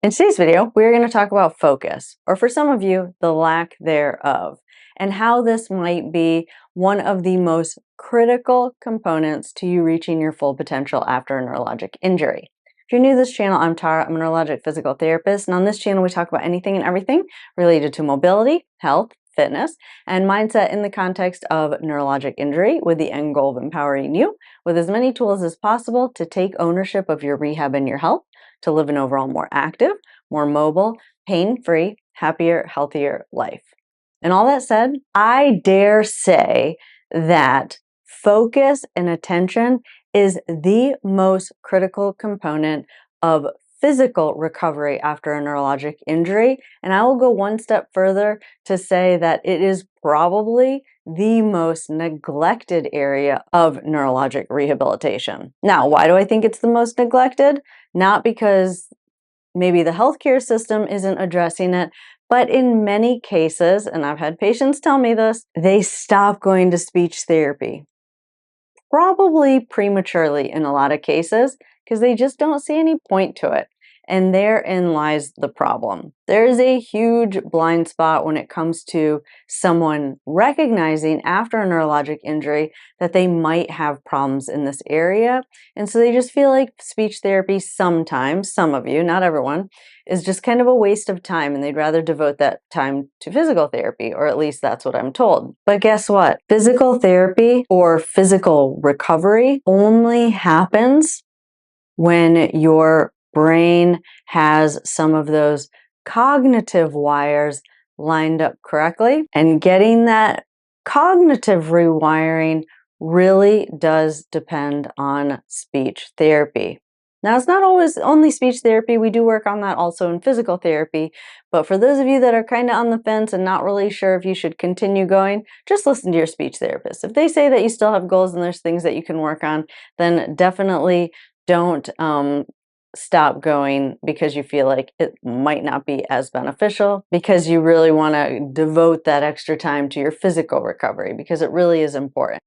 In today's video, we're going to talk about focus, or for some of you, the lack thereof, and how this might be one of the most critical components to you reaching your full potential after a neurologic injury. If you're new to this channel, I'm Tara. I'm a neurologic physical therapist, and on this channel, we talk about anything and everything related to mobility, health, fitness, and mindset in the context of neurologic injury, with the end goal of empowering you with as many tools as possible to take ownership of your rehab and your health, to live an overall more active, more mobile, pain-free, happier, healthier life. And all that said, I dare say that focus and attention is the most critical component of physical recovery after a neurologic injury. And I will go one step further to say that it is probably the most neglected area of neurologic rehabilitation. Now, why do I think it's the most neglected? Not because maybe the healthcare system isn't addressing it, but in many cases, and I've had patients tell me this, they stop going to speech therapy. Probably prematurely in a lot of cases, because they just don't see any point to it. And therein lies the problem. There is a huge blind spot when it comes to someone recognizing after a neurologic injury that they might have problems in this area. And so they just feel like speech therapy sometimes, some of you, not everyone, is just kind of a waste of time, and they'd rather devote that time to physical therapy, or at least that's what I'm told. But guess what? Physical therapy or physical recovery only happens when your brain has some of those cognitive wires lined up correctly. And getting that cognitive rewiring really does depend on speech therapy. Now, it's not always only speech therapy. We do work on that also in physical therapy. But for those of you that are kind of on the fence and not really sure if you should continue going, just listen to your speech therapist. If they say that you still have goals and there's things that you can work on, then definitely don't stop going because you feel like it might not be as beneficial, because you really want to devote that extra time to your physical recovery, because it really is important.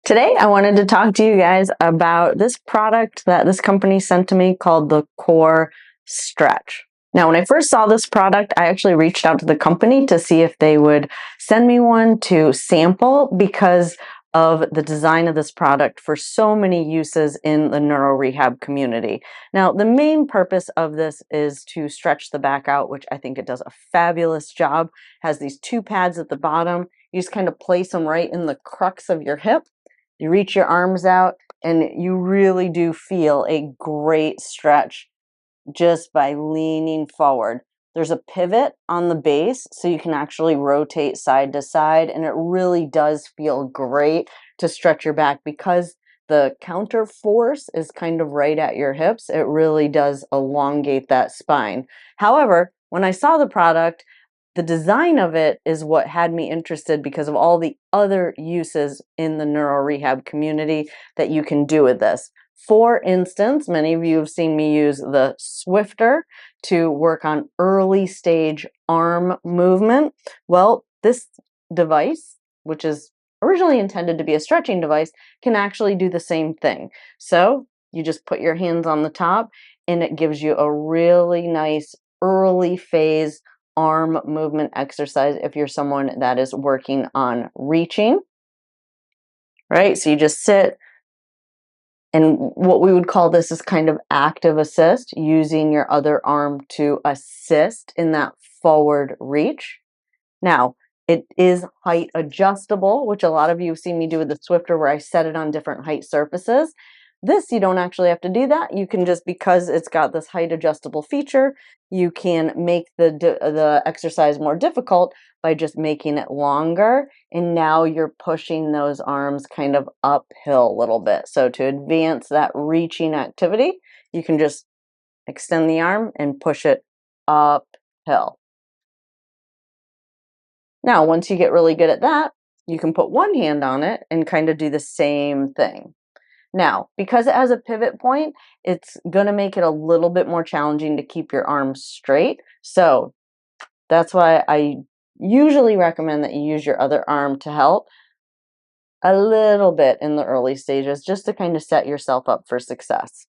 Today, I wanted to talk to you guys about this product that this company sent to me called the Core Stretch. Now, when I first saw this product, I actually reached out to the company to see if they would send me one to sample, because of the design of this product for so many uses in the neuro rehab community. Now, the main purpose of this is to stretch the back out, which I think it does a fabulous job. It has these two pads at the bottom. You just kind of place them right in the crux of your hip. You reach your arms out, and you really do feel a great stretch just by leaning forward. There's a pivot on the base, so you can actually rotate side to side, and it really does feel great to stretch your back, because the counter force is kind of right at your hips. It really does elongate that spine. However, when I saw the product, the design of it is what had me interested, because of all the other uses in the neuro rehab community that you can do with this. For instance, many of you have seen me use the Swifter to work on early stage arm movement. Well, this device, which is originally intended to be a stretching device, can actually do the same thing. So you just put your hands on the top, and it gives you a really nice early phase arm movement exercise if you're someone that is working on reaching, right? So you just sit, and what we would call this is kind of active assist, using your other arm to assist in that forward reach. Now, it is height adjustable, which a lot of you have seen me do with the Swifter, where I set it on different height surfaces. This, you don't actually have to do that. You can just, because it's got this height adjustable feature, you can make the exercise more difficult by just making it longer. And now you're pushing those arms kind of uphill a little bit. So to advance that reaching activity, you can just extend the arm and push it uphill. Now, once you get really good at that, you can put one hand on it and kind of do the same thing. Now, because it has a pivot point, it's going to make it a little bit more challenging to keep your arms straight. So that's why I usually recommend that you use your other arm to help. a little bit in the early stages just to kind of set yourself up for success.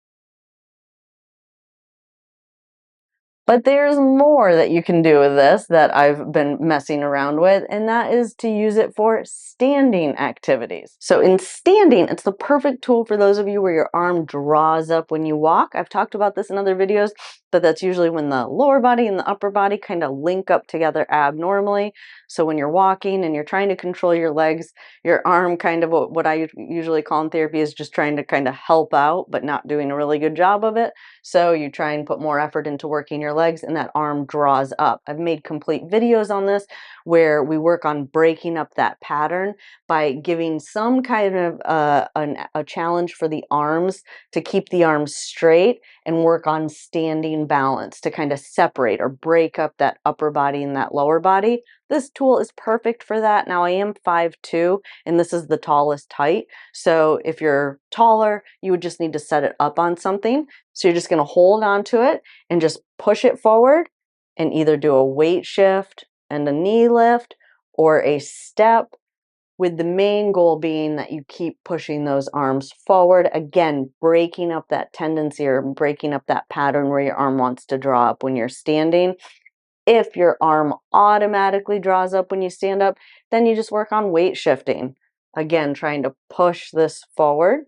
But there's more that you can do with this that I've been messing around with, and that is to use it for standing activities. So in standing, it's the perfect tool for those of you where your arm draws up when you walk. I've talked about this in other videos, but that's usually when the lower body and the upper body kind of link up together abnormally. So when you're walking and you're trying to control your legs, your arm kind of, what I usually call in therapy, is just trying to kind of help out, but not doing a really good job of it. So you try and put more effort into working your legs and that arm draws up. I've made complete videos on this where we work on breaking up that pattern by giving some kind of a challenge for the arms to keep the arms straight and work on standing balance to kind of separate or break up that upper body and that lower body. This tool is perfect for that. Now I am 5'2", and this is the tallest height. So if you're taller, you would just need to set it up on something. So you're just going to hold on to it and just push it forward and either do a weight shift and a knee lift or a step, with the main goal being that you keep pushing those arms forward. Again, breaking up that tendency or breaking up that pattern where your arm wants to draw up when you're standing. If your arm automatically draws up when you stand up, then you just work on weight shifting. Again, trying to push this forward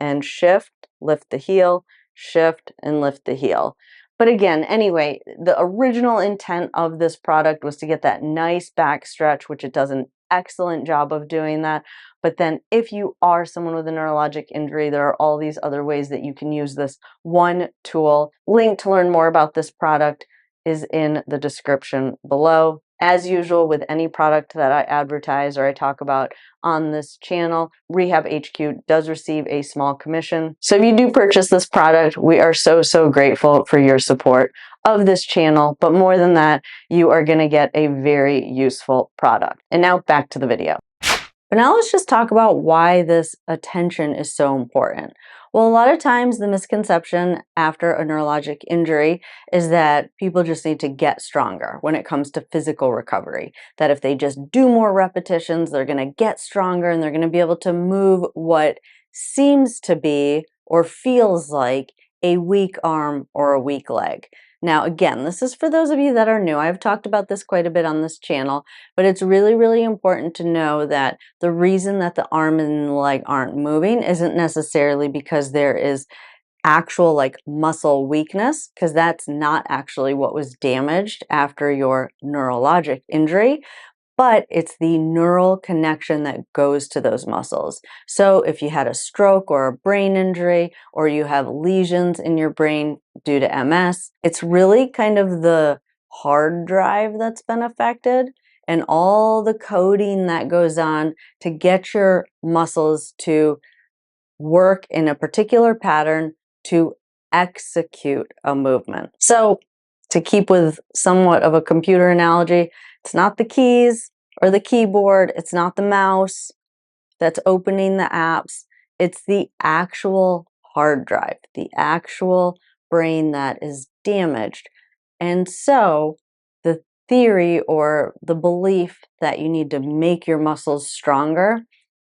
and shift, lift the heel, shift and lift the heel. But again, anyway, the original intent of this product was to get that nice back stretch, which it does an excellent job of doing that. But then if you are someone with a neurologic injury, there are all these other ways that you can use this one tool. Link to learn more about this product is in the description below. As usual with any product that I advertise or I talk about on this channel, Rehab HQ does receive a small commission. So if you do purchase this product, we are so grateful for your support of this channel. But more than that, you are going to get a very useful product. And now back to the video. But now let's just talk about why this attention is so important. Well, a lot of times the misconception after a neurologic injury is that people just need to get stronger when it comes to physical recovery. That if they just do more repetitions, they're going to get stronger and they're going to be able to move what seems to be or feels like a weak arm or a weak leg. Now, again, this is for those of you that are new. I've talked about this quite a bit on this channel, but it's really important to know that the reason that the arm and the leg aren't moving isn't necessarily because there is actual like muscle weakness, because that's not actually what was damaged after your neurologic injury, but it's the neural connection that goes to those muscles. So if you had a stroke or a brain injury, or you have lesions in your brain due to MS, it's really kind of the hard drive that's been affected and all the coding that goes on to get your muscles to work in a particular pattern to execute a movement. So to keep with somewhat of a computer analogy, it's not the keys or the keyboard, it's not the mouse that's opening the apps, it's the actual hard drive, the actual brain that is damaged. And so the theory or the belief that you need to make your muscles stronger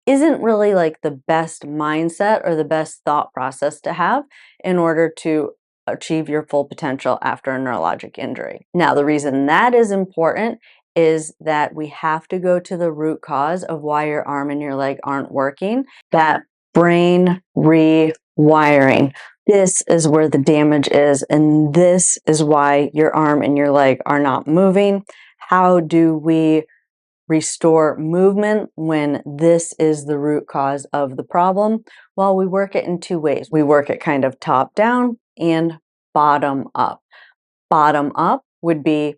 isn't really like the best mindset or the best thought process to have in order to achieve your full potential after a neurologic injury. Now, the reason that is important is that we have to go to the root cause of why your arm and your leg aren't working, that brain rewiring. This is where the damage is, and this is why your arm and your leg are not moving. How do we restore movement when this is the root cause of the problem? Well, we work it in two ways. We work it kind of top down and bottom up. Bottom up would be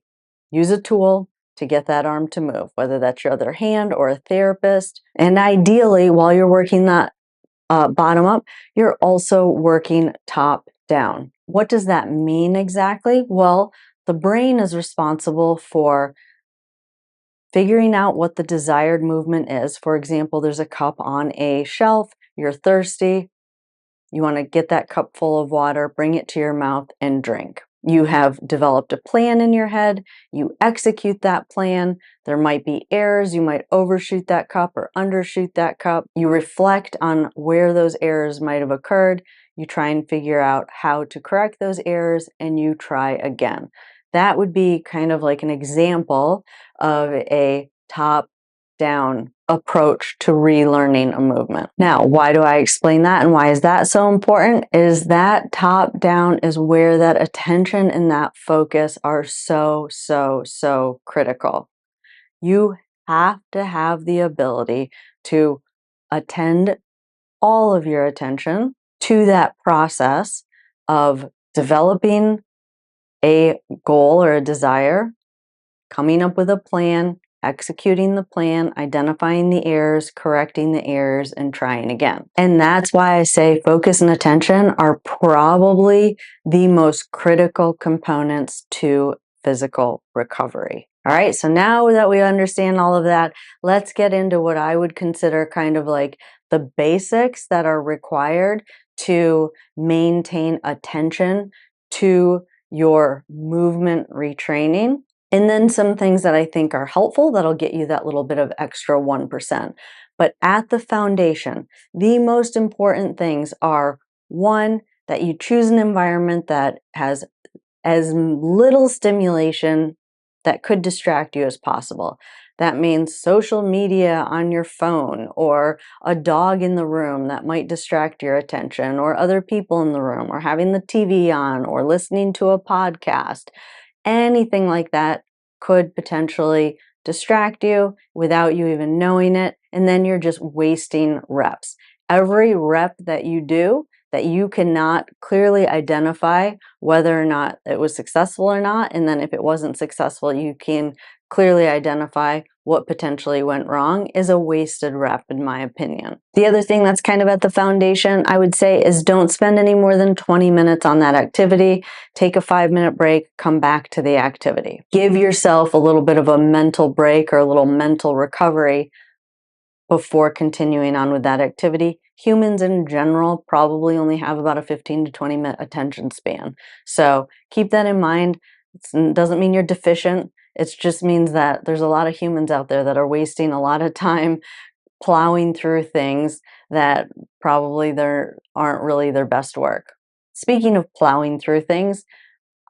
use a tool to get that arm to move, whether that's your other hand or a therapist. And ideally, while you're working that bottom up, you're also working top down. What does that mean exactly? Well, the brain is responsible for figuring out what the desired movement is. For example, there's a cup on a shelf, you're thirsty, you want to get that cup full of water, bring it to your mouth and drink. You have developed a plan in your head, you execute that plan. There might be errors, you might overshoot that cup or undershoot that cup. You reflect on where those errors might have occurred. You try and figure out how to correct those errors and you try again. That would be kind of like an example of a top-down approach to relearning a movement. Now, why do I explain that and why is that so important? Is that top-down is where that attention and that focus are so critical. You have to have the ability to attend all of your attention to that process of developing a goal or a desire, coming up with a plan, executing the plan, identifying the errors, correcting the errors, and trying again. And that's why I say focus and attention are probably the most critical components to physical recovery. All right, so now that we understand all of that, let's get into what I would consider kind of like the basics that are required to maintain attention to your movement retraining. And then some things that I think are helpful that'll get you that little bit of extra 1%. But at the foundation, the most important things are, one, that you choose an environment that has as little stimulation that could distract you as possible. That means social media on your phone, or a dog in the room that might distract your attention, or other people in the room, or having the TV on, or listening to a podcast. Anything like that could potentially distract you without you even knowing it, and then you're just wasting reps. Every rep that you do that you cannot clearly identify whether or not it was successful or not, and then if it wasn't successful, you can clearly identify what potentially went wrong, is a wasted rep, in my opinion. The other thing that's kind of at the foundation, I would say, is don't spend any more than 20 minutes on that activity. Take a 5-minute break, come back to the activity. Give yourself a little bit of a mental break or a little mental recovery before continuing on with that activity. Humans in general probably only have about a 15 to 20 minute attention span. So keep that in mind. It doesn't mean you're deficient. It just means that there's a lot of humans out there that are wasting a lot of time plowing through things that probably aren't really their best work. Speaking of plowing through things,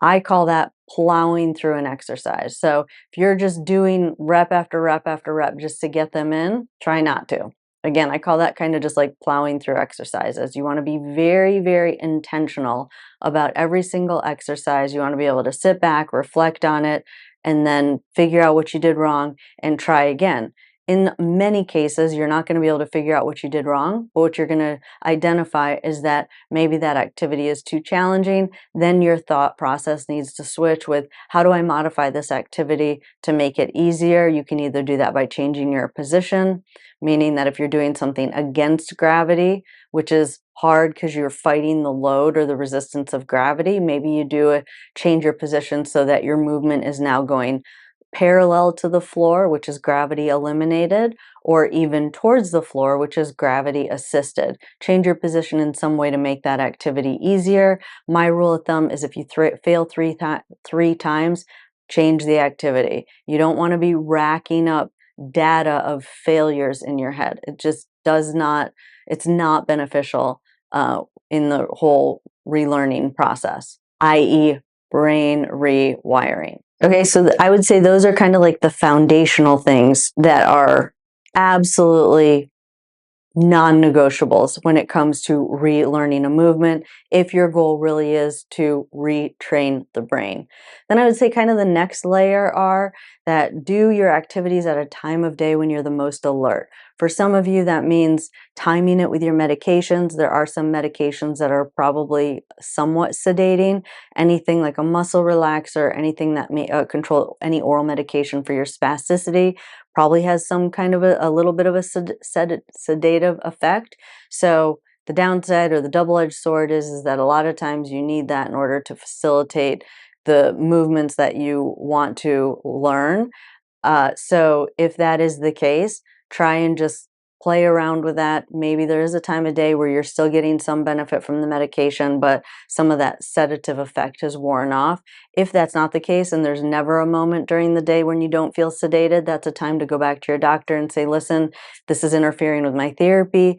I call that plowing through an exercise. So if you're just doing rep after rep after rep just to get them in, try not to. Again, I call that kind of just like plowing through exercises. You want to be very intentional about every single exercise. You want to be able to sit back, reflect on it, and then figure out what you did wrong and try again. In many cases, you're not going to be able to figure out what you did wrong, but what you're going to identify is that maybe that activity is too challenging. Then your thought process needs to switch with, how do I modify this activity to make it easier? You can either do that by changing your position, meaning that if you're doing something against gravity, which is hard because you're fighting the load or the resistance of gravity, maybe you change your position so that your movement is now going parallel to the floor, which is gravity eliminated, or even towards the floor, which is gravity assisted. Change your position in some way to make that activity easier. My rule of thumb is if you fail three times, change the activity. You don't want to be racking up data of failures in your head. It just it's not beneficial in the whole relearning process, i.e. brain rewiring. Okay, so I would say those are kind of like the foundational things that are absolutely non-negotiables when it comes to relearning a movement, if your goal really is to retrain the brain. Then I would say kind of the next layer are that do your activities at a time of day when you're the most alert. For some of you, that means timing it with your medications. There are some medications that are probably somewhat sedating. Anything like a muscle relaxer, anything that may control any oral medication for your spasticity probably has some kind of a little bit of a sedative effect. So the downside or the double-edged sword is that a lot of times you need that in order to facilitate the movements that you want to learn. So if that is the case, try and just play around with that. Maybe there is a time of day where you're still getting some benefit from the medication, but some of that sedative effect has worn off. If that's not the case and there's never a moment during the day when you don't feel sedated, that's a time to go back to your doctor and say, listen, this is interfering with my therapy.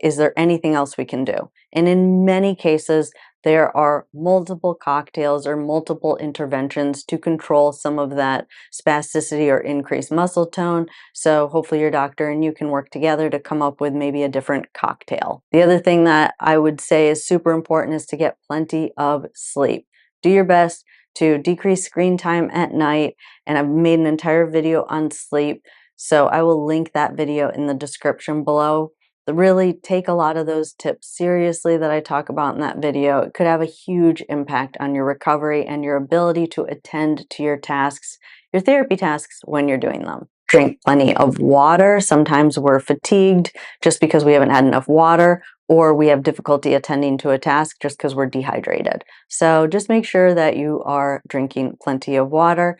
Is there anything else we can do? And in many cases, there are multiple cocktails or multiple interventions to control some of that spasticity or increased muscle tone. So hopefully your doctor and you can work together to come up with maybe a different cocktail. The other thing that I would say is super important is to get plenty of sleep. Do your best to decrease screen time at night, and I've made an entire video on sleep, so I will link that video in the description below. Really take a lot of those tips seriously that I talk about in that video. It could have a huge impact on your recovery and your ability to attend to your tasks, your therapy tasks, when you're doing them. Drink plenty of water. Sometimes we're fatigued just because we haven't had enough water, or we have difficulty attending to a task just because we're dehydrated. So just make sure that you are drinking plenty of water.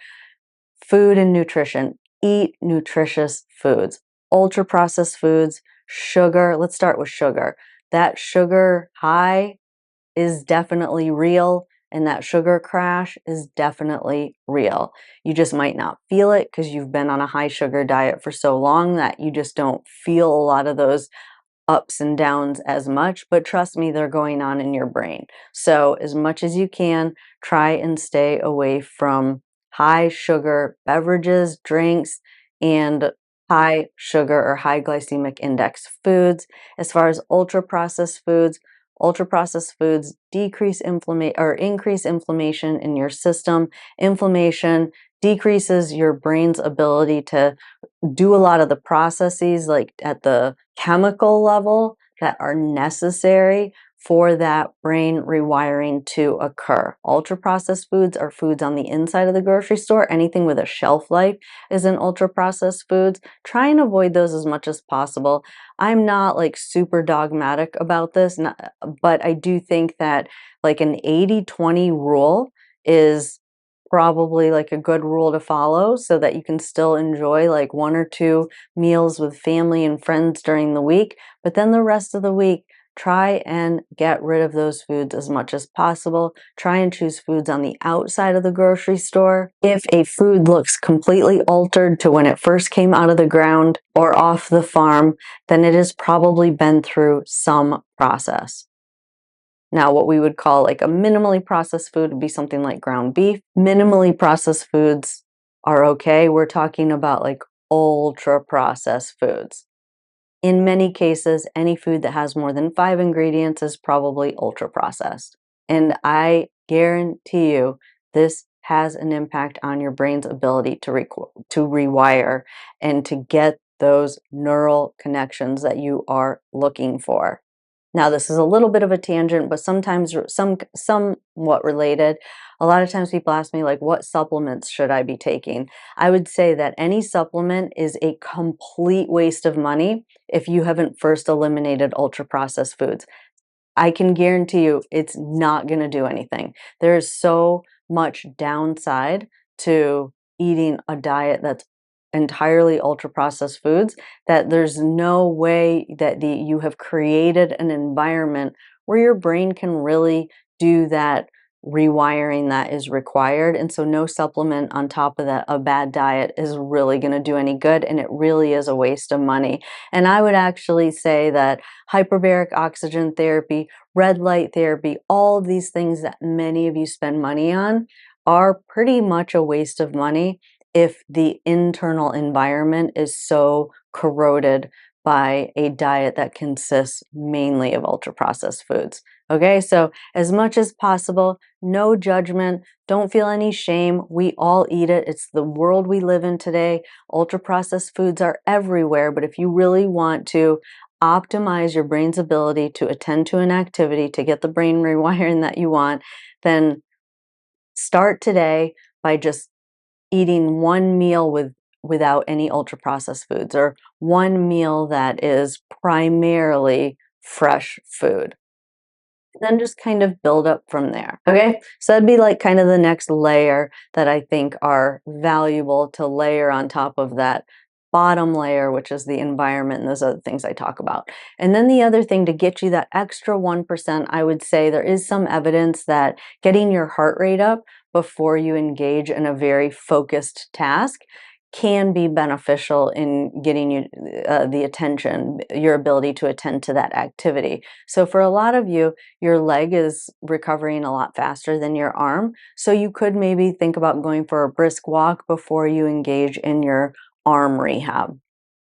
Food and nutrition. Eat nutritious foods. Ultra-processed foods, sugar. Let's start with sugar. That sugar high is definitely real, and that sugar crash is definitely real. You just might not feel it because you've been on a high sugar diet for so long that you just don't feel a lot of those ups and downs as much, but trust me, they're going on in your brain. So as much as you can, try and stay away from high sugar beverages, drinks, and high sugar or high glycemic index foods. As far as ultra-processed foods decrease inflammation or increase inflammation in your system. Inflammation decreases your brain's ability to do a lot of the processes like at the chemical level that are necessary for that brain rewiring to occur. Ultra processed foods are foods on the inside of the grocery store. Anything with a shelf life is in ultra processed foods. Try and avoid those as much as possible. I'm not like super dogmatic about this, but I do think that like an 80-20 rule is probably like a good rule to follow so that you can still enjoy like 1 or 2 meals with family and friends during the week. But then the rest of the week, try and get rid of those foods as much as possible. Try and choose foods on the outside of the grocery store. If a food looks completely altered to when it first came out of the ground or off the farm, then it has probably been through some process. Now, what we would call like a minimally processed food would be something like ground beef. Minimally processed foods are okay. We're talking about like ultra processed foods. In many cases, any food that has more than 5 ingredients is probably ultra processed. And I guarantee you this has an impact on your brain's ability to rewire and to get those neural connections that you are looking for. Now, this is a little bit of a tangent, but sometimes somewhat related. A lot of times people ask me, like, what supplements should I be taking? I would say that any supplement is a complete waste of money if you haven't first eliminated ultra-processed foods. I can guarantee you it's not going to do anything. There's so much downside to eating a diet that's entirely ultra processed foods that there's no way that you have created an environment where your brain can really do that rewiring that is required. And so no supplement on top of that, a bad diet, is really going to do any good, and it really is a waste of money. And I would actually say that hyperbaric oxygen therapy, red light therapy, all of these things that many of you spend money on are pretty much a waste of money if the internal environment is so corroded by a diet that consists mainly of ultra processed foods. Okay, so as much as possible, no judgment, don't feel any shame. We all eat it. It's the world we live in today. Ultra processed foods are everywhere, but if you really want to optimize your brain's ability to attend to an activity, to get the brain rewiring that you want, then start today by just eating one meal without any ultra processed foods, or one meal that is primarily fresh food. Then just kind of build up from there. Okay, so that'd be like kind of the next layer that I think are valuable to layer on top of that bottom layer, which is the environment and those other things I talk about. And then the other thing to get you that extra 1%, I would say there is some evidence that getting your heart rate up before you engage in a very focused task can be beneficial in getting you the attention, your ability to attend to that activity. So for a lot of you, your leg is recovering a lot faster than your arm. So you could maybe think about going for a brisk walk before you engage in your arm rehab.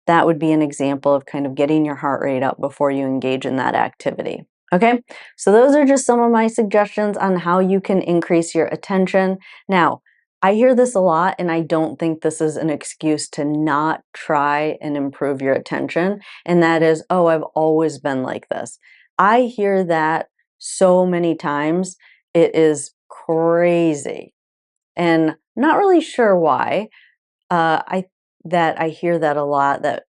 That would be an example of kind of getting your heart rate up before you engage in that activity. Okay, so those are just some of my suggestions on how you can increase your attention. Now, I hear this a lot, and I don't think this is an excuse to not try and improve your attention. And that is, oh, I've always been like this. I hear that so many times, it is crazy. And I'm not really sure why. I hear that a lot, that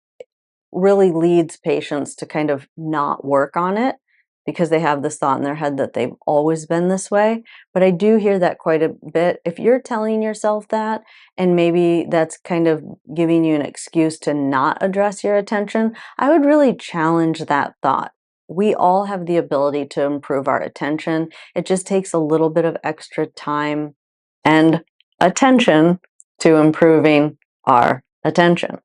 really leads patients to kind of not work on it because they have this thought in their head that they've always been this way. But I do hear that quite a bit. If you're telling yourself that, and maybe that's kind of giving you an excuse to not address your attention, I would really challenge that thought. We all have the ability to improve our attention. It just takes a little bit of extra time and attention to improving our attention.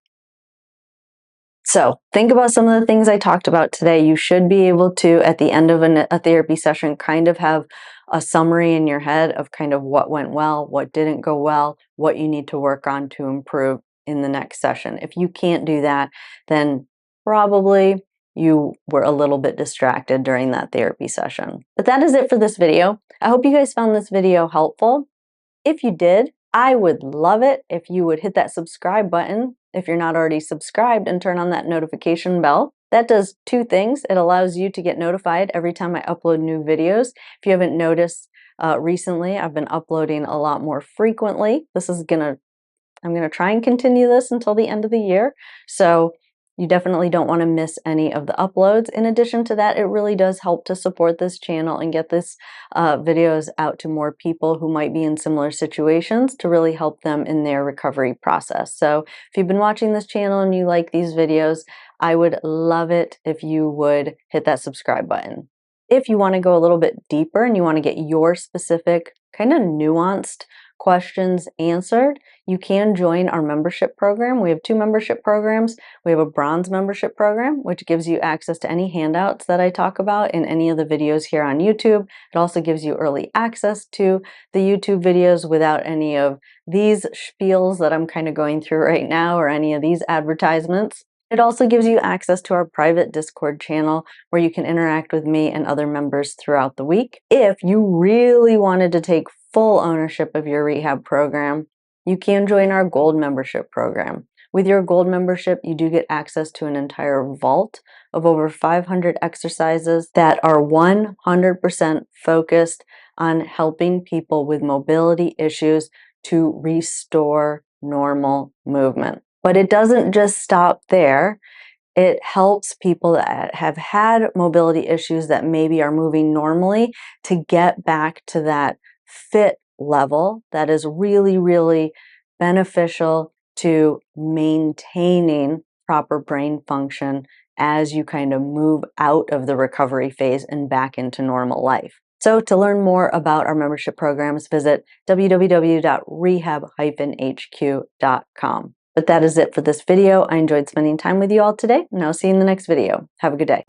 So think about some of the things I talked about today. You should be able to, at the end of a therapy session, kind of have a summary in your head of kind of what went well, what didn't go well, what you need to work on to improve in the next session. If you can't do that, then probably you were a little bit distracted during that therapy session. But that is it for this video. I hope you guys found this video helpful. If you did, I would love it if you would hit that subscribe button if you're not already subscribed, and turn on that notification bell. That does two things. It allows you to get notified every time I upload new videos. If you haven't noticed, recently I've been uploading a lot more frequently. I'm gonna try and continue this until the end of the year. So you definitely don't want to miss any of the uploads. In addition to that, it really does help to support this channel and get this videos out to more people who might be in similar situations, to really help them in their recovery process. So if you've been watching this channel and you like these videos, I would love it if you would hit that subscribe button. If you want to go a little bit deeper and you want to get your specific kind of nuanced questions answered, you can join our membership program. We have two membership programs. We have a bronze membership program, which gives you access to any handouts that I talk about in any of the videos here on YouTube. It also gives you early access to the YouTube videos without any of these spiels that I'm kind of going through right now, or any of these advertisements. It also gives you access to our private Discord channel where you can interact with me and other members throughout the week. If you really wanted to take full ownership of your rehab program, you can join our gold membership program. With your gold membership, you do get access to an entire vault of over 500 exercises that are 100% focused on helping people with mobility issues to restore normal movement. But it doesn't just stop there. It helps people that have had mobility issues that maybe are moving normally to get back to that fit level that is really, really beneficial to maintaining proper brain function as you kind of move out of the recovery phase and back into normal life. So to learn more about our membership programs, visit www.rehab-hq.com. But that is it for this video. I enjoyed spending time with you all today, and I'll see you in the next video. Have a good day.